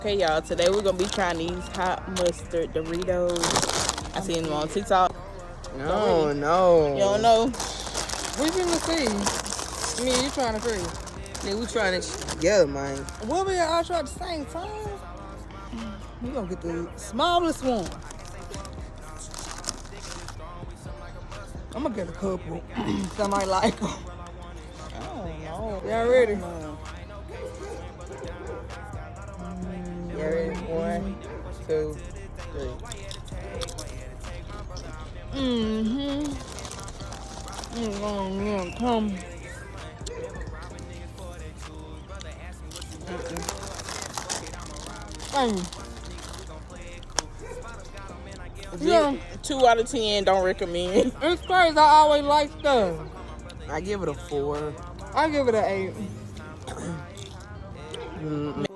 Okay, y'all. Today we're gonna be trying these hot mustard Doritos. I seen them on TikTok. No. You don't know? We finna see. Me and you trying to see. Nigga, we trying this shit together, man. What we all try at the same time? We gonna get the smallest one. I'm gonna get a couple. I might like them. I don't know. Y'all ready? You ready? 1, 2, 3. Come. Yeah, 2 out of 10. Don't recommend. it's crazy. I always like stuff. I give it a 4. I give it an 8.